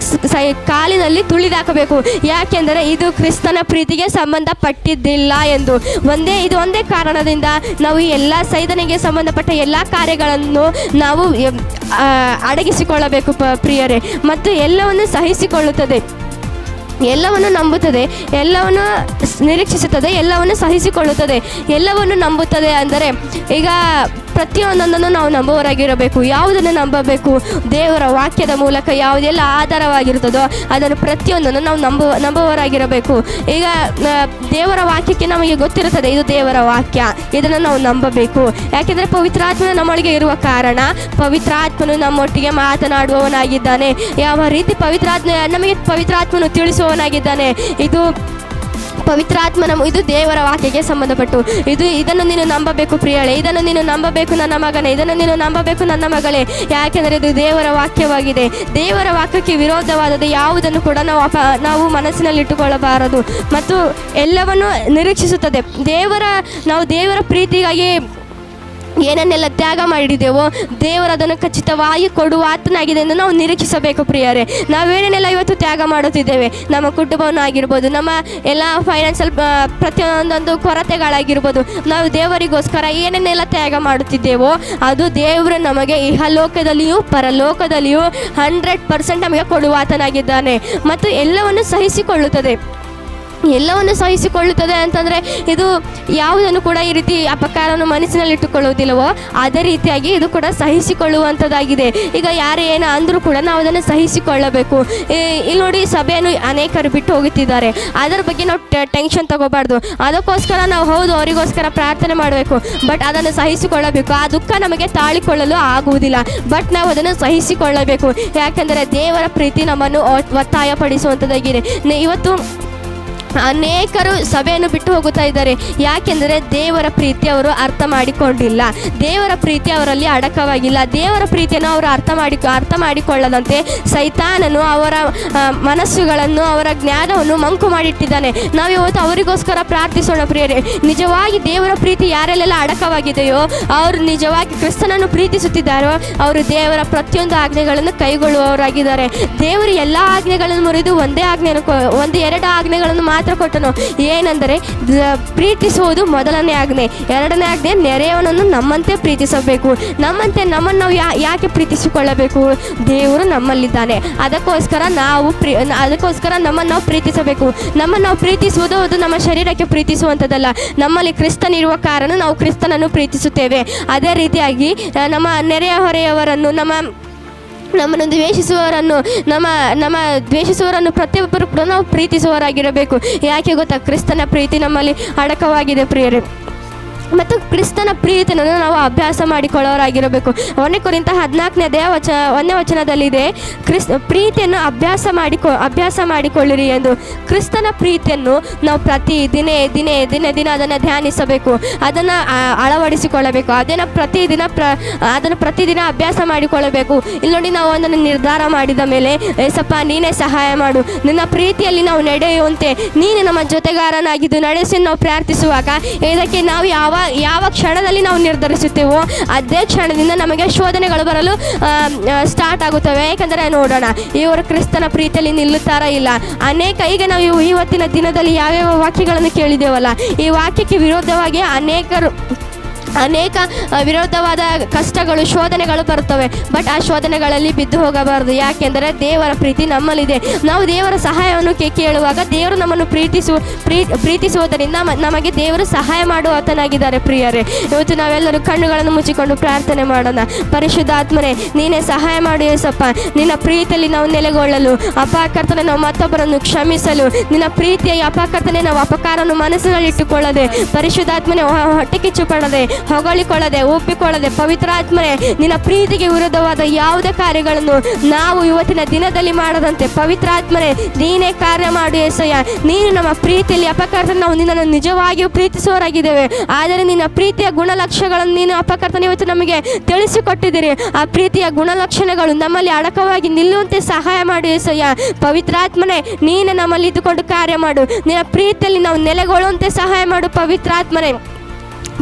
S1: ಕಾಲಿನಲ್ಲಿ ತುಳಿದಾಕಬೇಕು. ಯಾಕೆಂದರೆ ಇದು ಕ್ರಿಸ್ತನ ಪ್ರೀತಿಗೆ ಸಂಬಂಧಪಟ್ಟಿದ್ದಿಲ್ಲ ಎಂದು ಇದು ಒಂದೇ ಕಾರಣದಿಂದ ನಾವು ಎಲ್ಲ ಸೈತಾನನಿಗೆ ಸಂಬಂಧಪಟ್ಟ ಎಲ್ಲ ಕಾರ್ಯಗಳನ್ನು ನಾವು ಅಡಗಿಸಿಕೊಳ್ಳಬೇಕು ಪ್ರಿಯರೇ. ಮತ್ತು ಎಲ್ಲವನ್ನು ಸಹಿಸಿಕೊಳ್ಳುತ್ತದೆ, ಎಲ್ಲವನ್ನು ನಂಬುತ್ತದೆ, ಎಲ್ಲವನ್ನು ನಿರೀಕ್ಷಿಸುತ್ತದೆ, ಎಲ್ಲವನ್ನು ಸಹಿಸಿಕೊಳ್ಳುತ್ತದೆ, ಎಲ್ಲವನ್ನು ನಂಬುತ್ತದೆ. ಅಂದರೆ ಈಗ ಪ್ರತಿಯೊಂದನ್ನು ನಾವು ನಂಬುವವರಾಗಿರಬೇಕು. ಯಾವುದನ್ನು ನಂಬಬೇಕು? ದೇವರ ವಾಕ್ಯದ ಮೂಲಕ ಯಾವುದೆಲ್ಲ ಆಧಾರವಾಗಿರುತ್ತದೋ ಅದನ್ನು ಪ್ರತಿಯೊಂದನ್ನು ನಾವು ನಂಬುವವರಾಗಿರಬೇಕು. ಈಗ ದೇವರ ವಾಕ್ಯಕ್ಕೆ ನಮಗೆ ಗೊತ್ತಿರುತ್ತದೆ ಇದು ದೇವರ ವಾಕ್ಯ, ಇದನ್ನು ನಾವು ನಂಬಬೇಕು. ಯಾಕೆಂದರೆ ಪವಿತ್ರಾತ್ಮನು ನಮ್ಮೊಳಗೆ ಇರುವ ಕಾರಣ ಪವಿತ್ರಾತ್ಮನು ನಮ್ಮೊಟ್ಟಿಗೆ ಮಾತನಾಡುವವನಾಗಿದ್ದಾನೆ. ಯಾವ ರೀತಿ ನಮಗೆ ಪವಿತ್ರಾತ್ಮನು ತಿಳಿಸುವವನಾಗಿದ್ದಾನೆ. ಇದು ದೇವರ ವಾಕ್ಯಕ್ಕೆ ಸಂಬಂಧಪಟ್ಟು ಇದನ್ನು ನೀನು ನಂಬಬೇಕು ಪ್ರಿಯಳೇ, ಇದನ್ನು ನೀನು ನಂಬಬೇಕು ನನ್ನ ಮಗನೇ, ಇದನ್ನು ನೀನು ನಂಬಬೇಕು ನನ್ನ ಮಗಳೇ. ಯಾಕೆಂದರೆ ಇದು ದೇವರ ವಾಕ್ಯವಾಗಿದೆ. ದೇವರ ವಾಕ್ಯಕ್ಕೆ ವಿರೋಧವಾದದ್ದು ಯಾವುದನ್ನು ಕೂಡ ನಾವು ಮನಸ್ಸಿನಲ್ಲಿಟ್ಟುಕೊಳ್ಳಬಾರದು. ಮತ್ತು ಎಲ್ಲವನ್ನು ನಿರೀಕ್ಷಿಸುತ್ತದೆ. ನಾವು ದೇವರ ಪ್ರೀತಿಗಾಗಿ ಏನನ್ನೆಲ್ಲ ತ್ಯಾಗ ಮಾಡಿದ್ದೇವೋ ದೇವರು ಅದನ್ನು ಖಚಿತವಾಗಿ ಕೊಡುವ ಆತನಾಗಿದೆ ಎಂದು ನಾವು ನಿರೀಕ್ಷಿಸಬೇಕು ಪ್ರಿಯರೇ. ನಾವೇನೇನೆಲ್ಲ ಇವತ್ತು ತ್ಯಾಗ ಮಾಡುತ್ತಿದ್ದೇವೆ, ನಮ್ಮ ಕುಟುಂಬವನ್ನು ಆಗಿರ್ಬೋದು, ನಮ್ಮ ಎಲ್ಲ ಫೈನಾನ್ಷಿಯಲ್ ಪ್ರತಿಯೊಂದೊಂದು ಕೊರತೆಗಳಾಗಿರ್ಬೋದು, ನಾವು ದೇವರಿಗೋಸ್ಕರ ಏನೇನೆಲ್ಲ ತ್ಯಾಗ ಮಾಡುತ್ತಿದ್ದೇವೋ ಅದು ದೇವರು ನಮಗೆ ಇಹಲೋಕದಲ್ಲಿಯೂ ಪರಲೋಕದಲ್ಲಿಯೂ 100% ನಮಗೆ ಕೊಡುವ ಆತನಾಗಿದ್ದಾನೆ. ಮತ್ತು ಎಲ್ಲವನ್ನು ಸಹಿಸಿಕೊಳ್ಳುತ್ತದೆ ಅಂತಂದರೆ ಇದು ಯಾವುದನ್ನು ಕೂಡ ಈ ರೀತಿ ಅಪಕಾರವನ್ನು ಮನಸ್ಸಿನಲ್ಲಿ ಇಟ್ಟುಕೊಳ್ಳುವುದಿಲ್ಲವೋ ಅದೇ ರೀತಿಯಾಗಿ ಇದು ಕೂಡ ಸಹಿಸಿಕೊಳ್ಳುವಂಥದ್ದಾಗಿದೆ. ಈಗ ಯಾರು ಏನೋ ಅಂದರೂ ಕೂಡ ನಾವು ಅದನ್ನು ಸಹಿಸಿಕೊಳ್ಳಬೇಕು. ಇಲ್ಲಿ ನೋಡಿ, ಸಭೆಯನ್ನು ಅನೇಕರು ಬಿಟ್ಟು ಹೋಗುತ್ತಿದ್ದಾರೆ, ಅದರ ಬಗ್ಗೆ ನಾವು ಟೆನ್ಷನ್ ತಗೋಬಾರ್ದು. ಅದಕ್ಕೋಸ್ಕರ ನಾವು ಹೌದು ಅವರಿಗೋಸ್ಕರ ಪ್ರಾರ್ಥನೆ ಮಾಡಬೇಕು, ಬಟ್ ಅದನ್ನು ಸಹಿಸಿಕೊಳ್ಳಬೇಕು. ಆ ದುಃಖ ನಮಗೆ ತಾಳಿಕೊಳ್ಳಲು ಆಗುವುದಿಲ್ಲ, ಬಟ್ ನಾವು ಅದನ್ನು ಸಹಿಸಿಕೊಳ್ಳಬೇಕು. ಯಾಕೆಂದರೆ ದೇವರ ಪ್ರೀತಿ ನಮ್ಮನ್ನು ಒತ್ತಾಯಪಡಿಸುವಂಥದ್ದಾಗಿದೆ. ಇವತ್ತು ಅನೇಕರು ಸಭೆಯನ್ನು ಬಿಟ್ಟು ಹೋಗುತ್ತಾ ಇದ್ದಾರೆ. ಯಾಕೆಂದರೆ ದೇವರ ಪ್ರೀತಿ ಅವರು ಅರ್ಥ ಮಾಡಿಕೊಂಡಿಲ್ಲ, ದೇವರ ಪ್ರೀತಿ ಅವರಲ್ಲಿ ಅಡಕವಾಗಿಲ್ಲ. ದೇವರ ಪ್ರೀತಿಯನ್ನು ಅವರು ಅರ್ಥ ಮಾಡಿಕೊಳ್ಳದಂತೆ ಸೈತಾನನು ಅವರ ಮನಸ್ಸುಗಳನ್ನು, ಅವರ ಜ್ಞಾನವನ್ನು ಮಂಕು ಮಾಡಿಟ್ಟಿದ್ದಾನೆ. ನಾವು ಇವತ್ತು ಅವರಿಗೋಸ್ಕರ ಪ್ರಾರ್ಥಿಸೋಣ ಪ್ರಿಯರೇ. ನಿಜವಾಗಿ ದೇವರ ಪ್ರೀತಿ ಯಾರೆಲ್ಲೆಲ್ಲ ಅಡಕವಾಗಿದೆಯೋ, ಅವರು ನಿಜವಾಗಿ ಕ್ರಿಸ್ತನನ್ನು ಪ್ರೀತಿಸುತ್ತಿದ್ದಾರೋ ಅವರು ದೇವರ ಪ್ರತಿಯೊಂದು ಆಜ್ಞೆಗಳನ್ನು ಕೈಗೊಳ್ಳುವವರಾಗಿದ್ದಾರೆ. ದೇವರು ಎಲ್ಲ ಆಜ್ಞೆಗಳನ್ನು ಮುರಿದು ಒಂದು ಎರಡು ಆಜ್ಞೆಗಳನ್ನು ಮಾತ್ರ ಕೊಟ್ಟನು. ಏನೆಂದರೆ ಪ್ರೀತಿಸುವುದು ಮೊದಲನೇ ಆಜ್ಞೆ, ಎರಡನೇ ಆಜ್ಞೆ ನೆರೆಯವನನ್ನು ನಮ್ಮಂತೆ ಪ್ರೀತಿಸಬೇಕು. ನಮ್ಮನ್ನು ನಾವು ಯಾಕೆ ಪ್ರೀತಿಸಿಕೊಳ್ಳಬೇಕು? ದೇವರು ನಮ್ಮಲ್ಲಿದ್ದಾನೆ, ಅದಕ್ಕೋಸ್ಕರ ನಮ್ಮನ್ನು ನಾವು ಪ್ರೀತಿಸಬೇಕು. ನಮ್ಮನ್ನು ನಾವು ಪ್ರೀತಿಸುವುದು ಅದು ನಮ್ಮ ಶರೀರಕ್ಕೆ ಪ್ರೀತಿಸುವಂಥದ್ದಲ್ಲ. ನಮ್ಮಲ್ಲಿ ಕ್ರಿಸ್ತನಿರುವ ಕಾರಣ ನಾವು ಕ್ರಿಸ್ತನನ್ನು ಪ್ರೀತಿಸುತ್ತೇವೆ. ಅದೇ ರೀತಿಯಾಗಿ ನಮ್ಮ ನೆರೆಯ ಹೊರೆಯವರನ್ನು, ನಮ್ಮನ್ನು ದ್ವೇಷಿಸುವವರನ್ನು ಪ್ರತಿಯೊಬ್ಬರು ಕೂಡ ನಾವು ಪ್ರೀತಿಸುವವರಾಗಿರಬೇಕು. ಯಾಕೆ ಗೊತ್ತಾ? ಕ್ರಿಸ್ತನ ಪ್ರೀತಿ ನಮ್ಮಲ್ಲಿ ಅಡಕವಾಗಿದೆ ಪ್ರಿಯರೇ. ಮತ್ತು ಕ್ರಿಸ್ತನ ಪ್ರೀತಿಯನ್ನು ನಾವು ಅಭ್ಯಾಸ ಮಾಡಿಕೊಳ್ಳೋರಾಗಿರಬೇಕು. 1 ಕೊರಿಂಥ 14ನೇ ವಚನದಲ್ಲಿದೆ, ಪ್ರೀತಿಯನ್ನು ಅಭ್ಯಾಸ ಮಾಡಿಕೊಳ್ಳಿರಿ ಎಂದು. ಕ್ರಿಸ್ತನ ಪ್ರೀತಿಯನ್ನು ನಾವು ದಿನೇ ಅದನ್ನು ಧ್ಯಾನಿಸಬೇಕು, ಅದನ್ನು ಅಳವಡಿಸಿಕೊಳ್ಳಬೇಕು, ಅದನ್ನು ಪ್ರತಿದಿನ ಅಭ್ಯಾಸ ಮಾಡಿಕೊಳ್ಳಬೇಕು. ಇಲ್ಲಿ ನೋಡಿ, ನಾವು ಅದನ್ನು ನಿರ್ಧಾರ ಮಾಡಿದ ಮೇಲೆ, ಏಸಪ್ಪ ನೀನೇ ಸಹಾಯ ಮಾಡು, ನಿನ್ನ ಪ್ರೀತಿಯಲ್ಲಿ ನಾವು ನಡೆಯುವಂತೆ ನೀನು ನಮ್ಮ ಜೊತೆಗಾರನಾಗಿದ್ದು ನಡೆಸಿ ನಾವು ಪ್ರಾರ್ಥಿಸುವಾಗ ಇದಕ್ಕೆ ನಾವು ಯಾವ ಕ್ಷಣದಲ್ಲಿ ನಾವು ನಿರ್ಧರಿಸುತ್ತೇವೋ ಅದೇ ಕ್ಷಣದಿಂದ ನಮಗೆ ಶೋಧನೆಗಳು ಬರಲು ಸ್ಟಾರ್ಟ್ ಆಗುತ್ತವೆ. ಯಾಕಂದರೆ ನೋಡೋಣ, ಇವರು ಕ್ರಿಸ್ತನ ಪ್ರೀತಿಯಲ್ಲಿ ನಿಲ್ಲುತ್ತಾರಾ ಇಲ್ಲ. ಈಗ ನಾವು ಇವತ್ತಿನ ದಿನದಲ್ಲಿ ಯಾವ್ಯಾವ ವಾಕ್ಯಗಳನ್ನು ಕೇಳಿದ್ದೇವಲ್ಲ, ಈ ವಾಕ್ಯಕ್ಕೆ ವಿರೋಧವಾಗಿ ಅನೇಕ ವಿರೋಧವಾದ ಕಷ್ಟಗಳು, ಶೋಧನೆಗಳು ಬರುತ್ತವೆ. ಬಟ್ ಆ ಶೋಧನೆಗಳಲ್ಲಿ ಬಿದ್ದು ಹೋಗಬಾರದು. ಯಾಕೆಂದರೆ ದೇವರ ಪ್ರೀತಿ ನಮ್ಮಲ್ಲಿದೆ. ನಾವು ದೇವರ ಸಹಾಯವನ್ನು ಕೇಳುವಾಗ ದೇವರು ನಮ್ಮನ್ನು ಪ್ರೀತಿಸುವುದರಿಂದ ನಮಗೆ ದೇವರು ಸಹಾಯ ಮಾಡುವ ಆತನಾಗಿದ್ದಾರೆ ಪ್ರಿಯರೇ. ಇವತ್ತು ನಾವೆಲ್ಲರೂ ಕಣ್ಣುಗಳನ್ನು ಮುಚ್ಚಿಕೊಂಡು ಪ್ರಾರ್ಥನೆ ಮಾಡೋಣ. ಪರಿಶುದ್ಧಾತ್ಮನೇ, ನೀನೇ ಸಹಾಯ ಮಾಡಿ ಏಸಪ್ಪ, ನಿನ್ನ ಪ್ರೀತಿಯಲ್ಲಿ ನಾವು ನೆಲೆಗೊಳ್ಳಲು. ಅಪಕರ್ತನೆ, ನಾವು ಮತ್ತೊಬ್ಬರನ್ನು ಕ್ಷಮಿಸಲು, ನಿನ್ನ ಪ್ರೀತಿಯ ಅಪಕರ್ತನೆ ನಾವು ಅಪಕಾರವನ್ನು ಮನಸ್ಸಿನಲ್ಲಿಟ್ಟುಕೊಳ್ಳದೆ, ಪರಿಶುದ್ಧಾತ್ಮನೇ ಹೊಟ್ಟೆ ಕಿಚ್ಚು ಪಡದೆ, ಹೊಗಳಿಕೊಳ್ಳದೆ, ಒಪ್ಪಿಕೊಳ್ಳದೆ, ಪವಿತ್ರಾತ್ಮನೇ ನಿನ್ನ ಪ್ರೀತಿಗೆ ವಿರುದ್ಧವಾದ ಯಾವುದೇ ಕಾರ್ಯಗಳನ್ನು ನಾವು ಇವತ್ತಿನ ದಿನದಲ್ಲಿ ಮಾಡದಂತೆ ಪವಿತ್ರಾತ್ಮನೇ ನೀನೇ ಕಾರ್ಯ ಮಾಡು ಏಸಯ್ಯ. ನೀನು ನಮ್ಮ ಪ್ರೀತಿಯಲ್ಲಿ ಅಪಕರ್ತನೆ, ನಾವು ನಿನ್ನನ್ನು ನಿಜವಾಗಿಯೂ ಪ್ರೀತಿಸುವವರಾಗಿದ್ದೇವೆ. ಆದರೆ ನಿನ್ನ ಪ್ರೀತಿಯ ಗುಣಲಕ್ಷಣಗಳನ್ನು ನೀನು ಅಪಕರ್ತನೆ ಇವತ್ತು ನಮಗೆ ತಿಳಿಸಿಕೊಟ್ಟಿದ್ದೀರಿ. ಆ ಪ್ರೀತಿಯ ಗುಣಲಕ್ಷಣಗಳು ನಮ್ಮಲ್ಲಿ ಅಡಕವಾಗಿ ನಿಲ್ಲುವಂತೆ ಸಹಾಯ ಮಾಡು ಏಸಯ್ಯ. ಪವಿತ್ರಾತ್ಮನೇ ನೀನೇ ನಮ್ಮಲ್ಲಿ ಇದ್ದುಕೊಂಡು ಕಾರ್ಯ ಮಾಡು. ನಿನ್ನ ಪ್ರೀತಿಯಲ್ಲಿ ನಾವು ನೆಲೆಗೊಳ್ಳುವಂತೆ ಸಹಾಯ ಮಾಡು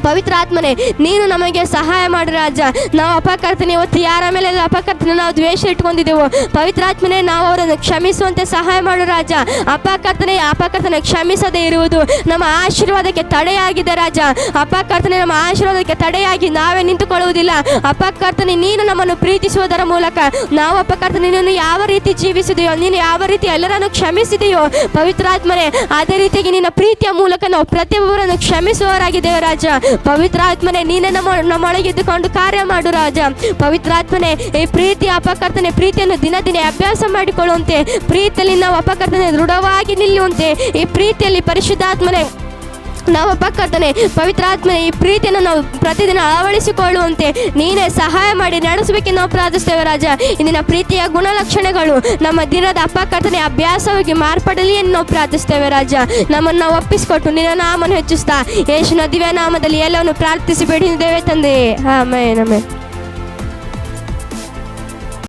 S1: ಪವಿತ್ರಾತ್ಮನೇ ನೀನು ನಮಗೆ ಸಹಾಯ ಮಾಡು ರಾಜ. ನಾವು ಅಪಕರ್ತನೆ ಇವತ್ತು ಯಾರ ಮೇಲೆ ಅಪಕರ್ತನೆ ನಾವು ದ್ವೇಷ ಇಟ್ಕೊಂಡಿದ್ದೆವು, ಪವಿತ್ರಾತ್ಮನೇ ನಾವು ಅವರನ್ನು ಕ್ಷಮಿಸುವಂತೆ ಸಹಾಯ ಮಾಡು ರಾಜ. ಅಪಕರ್ತನೆ ಕ್ಷಮಿಸದೇ ಇರುವುದು ನಮ್ಮ ಆಶೀರ್ವಾದಕ್ಕೆ ತಡೆಯಾಗಿದೆ ರಾಜ. ಅಪಕರ್ತನೆ ನಮ್ಮ ಆಶೀರ್ವಾದಕ್ಕೆ ತಡೆಯಾಗಿ ನಾವೇ ನಿಂತುಕೊಳ್ಳುವುದಿಲ್ಲ. ಅಪಕರ್ತನೆ ನೀನು ನಮ್ಮನ್ನು ಪ್ರೀತಿಸುವುದರ ಮೂಲಕ ನಾವು ಅಪಕರ್ತನೆ ನೀನು ಯಾವ ರೀತಿ ಜೀವಿಸಿದೆಯೋ, ನೀನು ಯಾವ ರೀತಿ ಎಲ್ಲರನ್ನು ಕ್ಷಮಿಸಿದೆಯೋ ಪವಿತ್ರಾತ್ಮನೇ, ಅದೇ ರೀತಿಯಾಗಿ ನಿನ್ನ ಪ್ರೀತಿಯ ಮೂಲಕ ನಾವು ಪ್ರತಿಯೊಬ್ಬರನ್ನು ಕ್ಷಮಿಸುವವರಾಗಿದ್ದೇವೆ ರಾಜ. ಪವಿತ್ರಾತ್ಮನೇ ನೀನೇ ನಮ್ಮೊಳಗಿದ್ದುಕೊಂಡು ಕಾರ್ಯ ಮಾಡು ರಾಜ. ಪವಿತ್ರಾತ್ಮನೇ ಈ ಪ್ರೀತಿಯ ಅಪಕರ್ತನೆ ಪ್ರೀತಿಯನ್ನು ದಿನ ಅಭ್ಯಾಸ ಮಾಡಿಕೊಳ್ಳುವಂತೆ, ಪ್ರೀತಿಯಲ್ಲಿ ನಾವು ಅಪಕರ್ತನೆ ದೃಢವಾಗಿ ನಿಲ್ಲುವಂತೆ, ಈ ಪ್ರೀತಿಯಲ್ಲಿ ಪರಿಶುದ್ಧಾತ್ಮನೇ ನಾವು ಅಪಕರ್ತನೆ ಪವಿತ್ರಾತ್ಮನೆ ಈ ಪ್ರೀತಿಯನ್ನು ನಾವು ಪ್ರತಿದಿನ ಅಳವಡಿಸಿಕೊಳ್ಳುವಂತೆ ನೀನೇ ಸಹಾಯ ಮಾಡಿ ನಡೆಸಬೇಕೆಂದು ನಾವು ಪ್ರಾರ್ಥಿಸ್ತೇವೆ ರಾಜ. ಇಂದಿನ ಪ್ರೀತಿಯ ಗುಣಲಕ್ಷಣಗಳು ನಮ್ಮ ದಿನದ ಅಪಕರ್ತನೆ ಅಭ್ಯಾಸವಾಗಿ ಮಾರ್ಪಡಲಿ ಎಂದು ನಾವು ಪ್ರಾರ್ಥಿಸ್ತೇವೆ ರಾಜ. ನಮ್ಮನ್ನು ನಾವು ಒಪ್ಪಿಸಿಕೊಟ್ಟು ನಿನ್ನ ನಾಮವನ್ನು ಹೆಚ್ಚಿಸ್ತಾ ಯೇಸುವಿನ ದಿವ್ಯ ನಾಮದಲ್ಲಿ ಎಲ್ಲವನ್ನು ಪ್ರಾರ್ಥಿಸಿ ಬೇಡಿದ್ದೇವೆ ತಂದೆ. ಆಮೆನ್.